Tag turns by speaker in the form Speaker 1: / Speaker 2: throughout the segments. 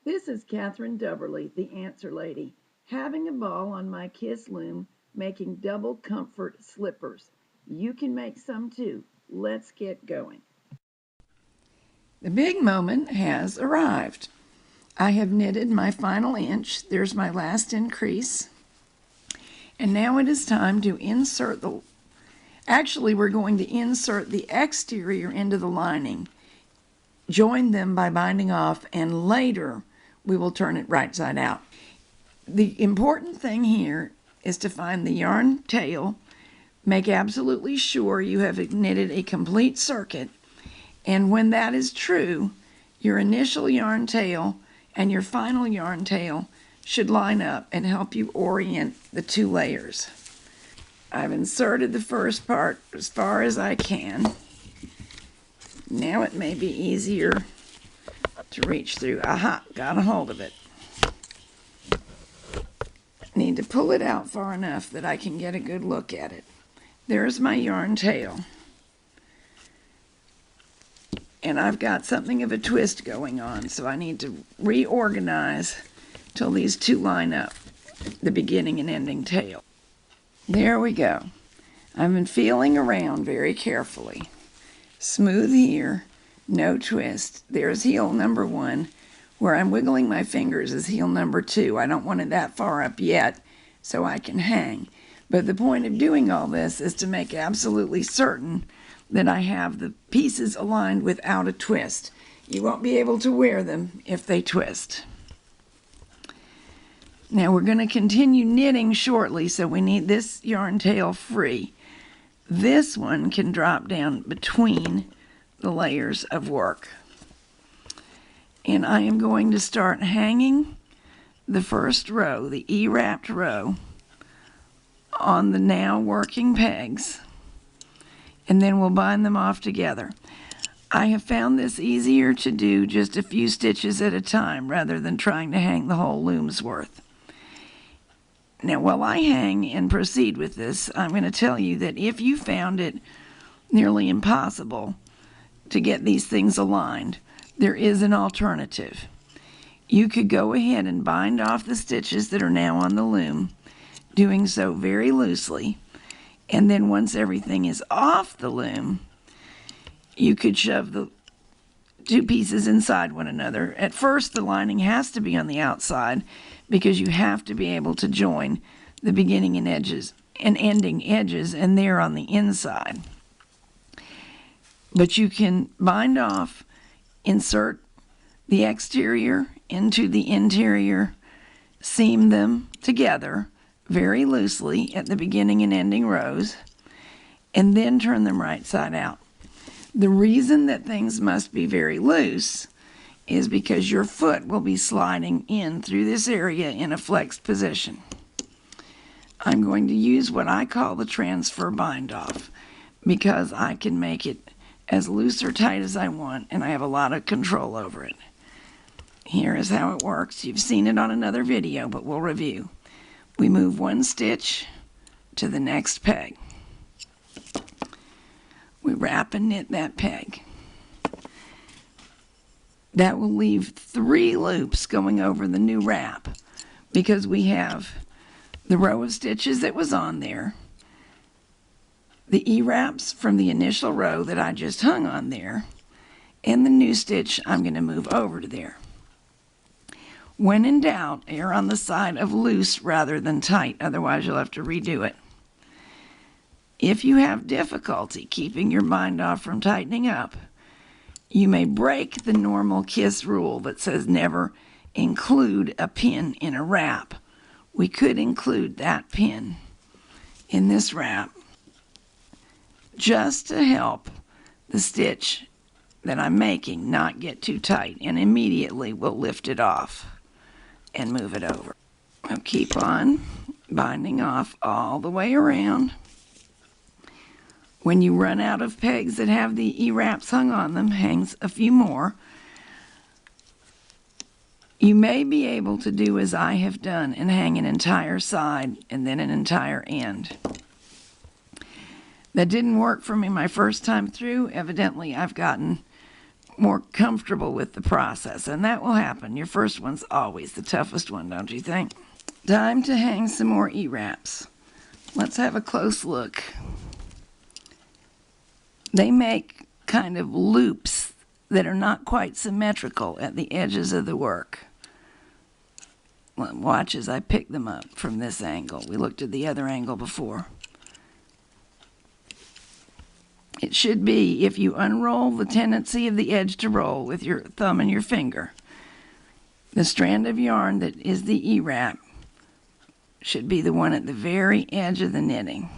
Speaker 1: This is Catherine Dubberly, the Answer Lady, having a ball on my Kiss loom, making double comfort slippers. You can make some too. Let's get going. The big moment has arrived. I have knitted my final inch. There's my last increase. And now it is time to insert the... Actually, we're going to insert the exterior into the lining. Join them by binding off, and later we will turn it right side out. The important thing here is to find the yarn tail, make absolutely sure you have knitted a complete circuit, and when that is true, your initial yarn tail and your final yarn tail should line up and help you orient the two layers. I've inserted the first part as far as I can. Now it may be easier to reach through. Aha, got a hold of it. Need to pull it out far enough that I can get a good look at it. There's my yarn tail. And I've got something of a twist going on, so I need to reorganize till these two line up, the beginning and ending tail. There we go. I've been feeling around very carefully. Smooth here, no twist. There's heel number 1. Where I'm wiggling my fingers is heel number 2. I don't want it that far up yet so I can hang. But the point of doing all this is to make absolutely certain that I have the pieces aligned without a twist. You won't be able to wear them if they twist. Now we're going to continue knitting shortly, so we need this yarn tail free. This one can drop down between the layers of work. And I am going to start hanging the first row, the E-wrapped row, on the now working pegs, and then we'll bind them off together. I have found this easier to do just a few stitches at a time rather than trying to hang the whole loom's worth. Now, while I hang and proceed with this, I'm going to tell you that if you found it nearly impossible to get these things aligned, there is an alternative. You could go ahead and bind off the stitches that are now on the loom, doing so very loosely, and then once everything is off the loom, you could shove the two pieces inside one another. At first, the lining has to be on the outside because you have to be able to join the beginning and edges and ending edges, and they're on the inside. But you can bind off, insert the exterior into the interior, seam them together very loosely at the beginning and ending rows, and then turn them right side out. The reason that things must be very loose is because your foot will be sliding in through this area in a flexed position. I'm going to use what I call the transfer bind off because I can make it as loose or tight as I want, and I have a lot of control over it. Here is how it works. You've seen it on another video, but we'll review. We move one stitch to the next peg. We wrap and knit that peg. That will leave 3 loops going over the new wrap because we have the row of stitches that was on there, the E-wraps from the initial row that I just hung on there, and the new stitch I'm going to move over to there. When in doubt, err on the side of loose rather than tight, otherwise you'll have to redo it. If you have difficulty keeping your bind off from tightening up, you may break the normal KISS rule that says never include a pin in a wrap. We could include that pin in this wrap just to help the stitch that I'm making not get too tight, and immediately we'll lift it off and move it over. I'll keep on binding off all the way around. When you run out of pegs that have the E-wraps hung on them, hangs a few more. You may be able to do as I have done and hang an entire side and then an entire end. That didn't work for me my first time through. Evidently, I've gotten more comfortable with the process, and that will happen. Your first one's always the toughest one, don't you think? Time to hang some more E-wraps. Let's have a close look. They make kind of loops that are not quite symmetrical at the edges of the work. Watch as I pick them up from this angle. We looked at the other angle before. It should be, if you unroll, the tendency of the edge to roll with your thumb and your finger. The strand of yarn that is the E-wrap should be the one at the very edge of the knitting.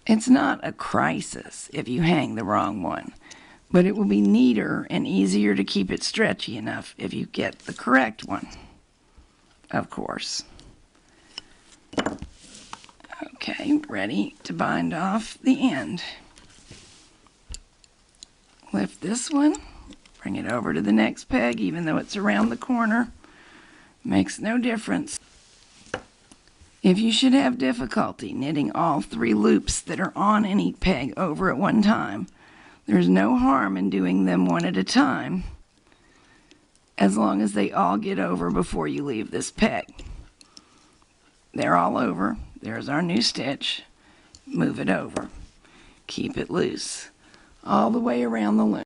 Speaker 1: It's not a crisis if you hang the wrong one, but it will be neater and easier to keep it stretchy enough if you get the correct one, of course. Okay, ready to bind off the end. Lift this one, bring it over to the next peg, even though it's around the corner. Makes no difference. If you should have difficulty knitting all 3 loops that are on any peg over at one time, there's no harm in doing them one at a time, as long as they all get over before you leave this peg. They're all over. There's our new stitch. Move it over. Keep it loose all the way around the loom.